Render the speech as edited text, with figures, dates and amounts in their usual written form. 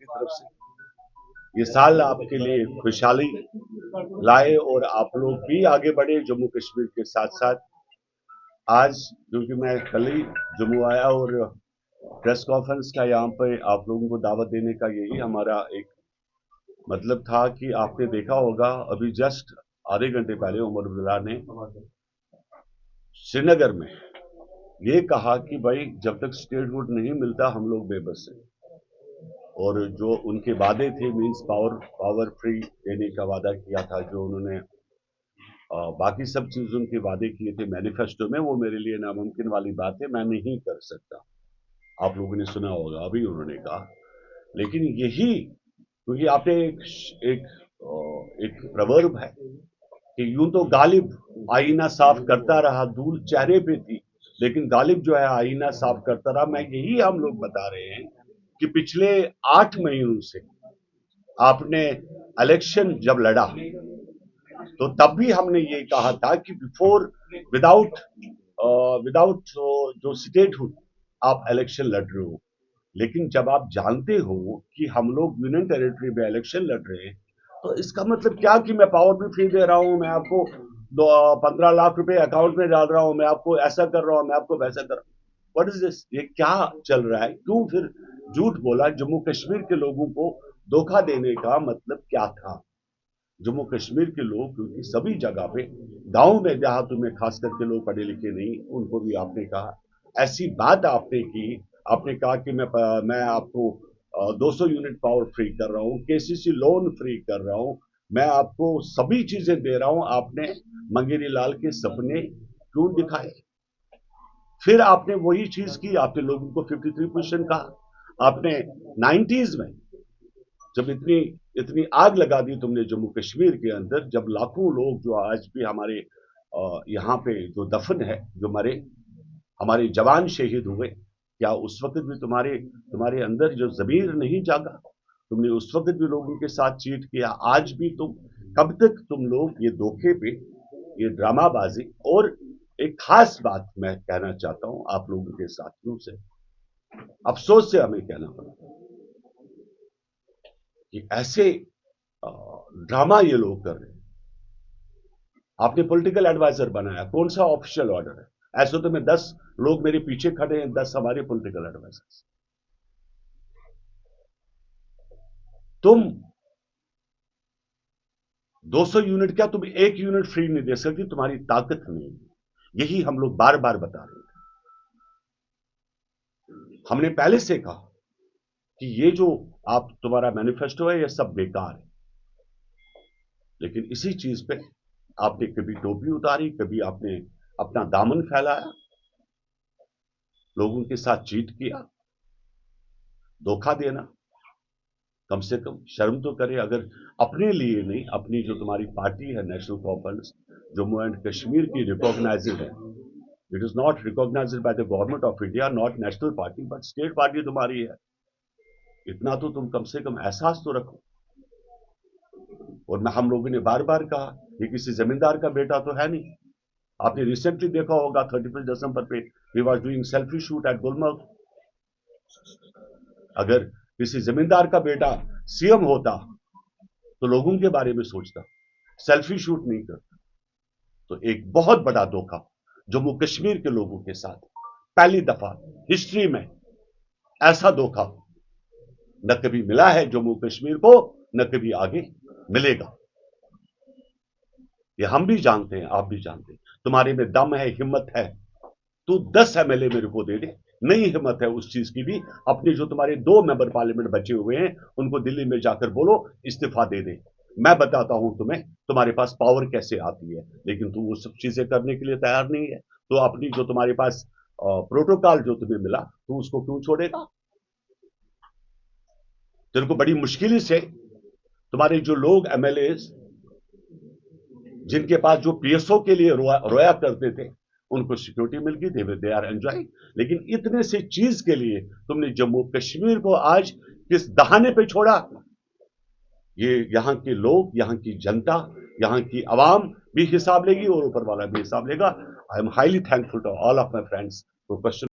तरफ से। ये साल आपके लिए खुशहाली लाए और आप लोग भी आगे बढ़े जम्मू कश्मीर के साथ साथ। आज क्योंकि मैं कल ही जम्मू आया और प्रेस कॉन्फ्रेंस का यहाँ पे आप लोगों को दावत देने का यही हमारा एक मतलब था कि आपने देखा होगा अभी जस्ट आधे घंटे पहले उमर अब्दुल्ला ने श्रीनगर में ये कहा कि भाई जब तक स्टेटहुड नहीं मिलता हम लोग बेबस हैं। और जो उनके वादे थे मींस पावर फ्री देने का वादा किया था, जो उन्होंने बाकी सब चीज उनके वादे किए थे मैनिफेस्टो में, वो मेरे लिए नामुमकिन वाली बात है, मैं नहीं कर सकता। आप लोगों ने सुना होगा अभी उन्होंने कहा। लेकिन यही क्योंकि आपने एक प्रवर्ब है कि यूं तो गालिब आईना साफ करता रहा, धूल चेहरे पे थी, लेकिन गालिब जो है आईना साफ करता रहा। मैं यही हम लोग बता रहे हैं कि पिछले 8 महीनों से आपने इलेक्शन जब लड़ा तो तब भी हमने ये कहा था कि बिफोर विदाउट विदाउट जो स्टेटहुड आप इलेक्शन लड़ रहे हो। लेकिन जब आप जानते हो कि हम लोग यूनियन टेरिटरी में इलेक्शन लड़ रहे हैं तो इसका मतलब क्या कि मैं पावर भी फ्री दे रहा हूं, मैं आपको 15 लाख रुपए अकाउंट में डाल रहा हूं, मैं आपको ऐसा कर रहा हूं, मैं आपको वैसा कर रहा हूं। What is this? ये क्या चल रहा है? क्यों फिर झूठ बोला? जम्मू कश्मीर के लोगों को धोखा देने का मतलब क्या था? जम्मू कश्मीर के लोग क्योंकि सभी जगह पे गांव में देहातों में खास करके लोग पढ़े लिखे नहीं, उनको भी आपने कहा ऐसी बात आपने की। आपने कहा कि मैं आपको 200 यूनिट पावर फ्री कर रहा हूं, केसीसी लोन फ्री कर रहा हूं, मैं आपको सभी चीजें दे रहा हूं। आपने मंगेरी लाल के सपने क्यों दिखाए? फिर आपने वही चीज की, आपने लोगों को 53% कहा। आपने 90s में जब इतनी इतनी आग लगा दी तुमने जम्मू कश्मीर के अंदर, जब लाखों लोग जो आज भी हमारे यहाँ पे जो दफन है, जो मरे, हमारे जवान शहीद हुए, क्या उस वक्त भी तुम्हारे तुम्हारे अंदर जो जमीर नहीं जागा? तुमने उस वक्त भी लोगों के साथ चीट किया। आज भी तुम, कब तक तुम लोग ये धोखे पे, ये ड्रामाबाजी? और एक खास बात मैं कहना चाहता हूं आप लोगों के साथियों से, अफसोस से हमें कहना पड़ता है कि ऐसे ड्रामा ये लोग कर रहे हैं। आपने पॉलिटिकल एडवाइजर बनाया, कौन सा ऑफिशियल ऑर्डर है? ऐसे तो मैं 10 लोग मेरे पीछे खड़े हैं, 10 हमारे पॉलिटिकल एडवाइजर्स। तुम 200 यूनिट क्या, तुम 1 यूनिट फ्री नहीं दे सकती, तुम्हारी ताकत नहीं। यही हम लोग बार बार बता रहे थे। हमने पहले से कहा कि ये जो आप तुम्हारा मैनिफेस्टो है ये सब बेकार है। लेकिन इसी चीज पे आपने कभी टोपी उतारी, कभी आपने अपना दामन फैलाया, लोगों के साथ चीट किया, धोखा देना। कम से कम शर्म तो करे। अगर अपने लिए नहीं, अपनी जो तुम्हारी पार्टी है National Conference Jammu and Kashmir की रिकॉग्नाइज्ड है, it is not recognised by the government of India, not national party but state party तुम्हारी है। इतना तो तुम कम से कम एहसास तो रखो। और हम लोगों ने बार बार कहा ये किसी जमींदार का बेटा तो है नहीं। आपने रिसेंटली देखा होगा 31 दिसंबर पे he was doing selfie shoot at Gulmarg. अगर किसी जमींदार का बेटा सीएम होता तो लोगों के बारे में सोचता, सेल्फी शूट नहीं करता। तो एक बहुत बड़ा धोखा जम्मू कश्मीर के लोगों के साथ, पहली दफा हिस्ट्री में ऐसा धोखा न कभी मिला है जम्मू कश्मीर को, न कभी आगे मिलेगा। ये हम भी जानते हैं, आप भी जानते हैं। तुम्हारे में दम है, हिम्मत है, तू 10 एमएलए मेरे को दे दे। नहीं हिम्मत है उस चीज की भी, अपने जो तुम्हारे 2 मेंबर पार्लियामेंट बचे हुए हैं उनको दिल्ली में जाकर बोलो इस्तीफा दे दे। मैं बताता हूं तुम्हें तुम्हारे पास पावर कैसे आती है। लेकिन तू वो सब चीजें करने के लिए तैयार नहीं है। तो अपनी जो तुम्हारे पास प्रोटोकॉल जो तुम्हें मिला, तू उसको क्यों छोड़ेगा? तेरे को बड़ी मुश्किल से तुम्हारे जो लोग एमएलए जिनके पास जो पीएसओ के लिए रोया करते थे, उनको सिक्योरिटी मिल गई, दे आर एंजॉयिंग। लेकिन इतने से चीज के लिए तुमने जम्मू कश्मीर को आज किस दहाने पे छोड़ा? ये यहां के लोग, यहां की जनता, यहां की आवाम भी हिसाब लेगी और ऊपर वाला भी हिसाब लेगा। I am highly thankful to all of my friends. तो क्वेश्चन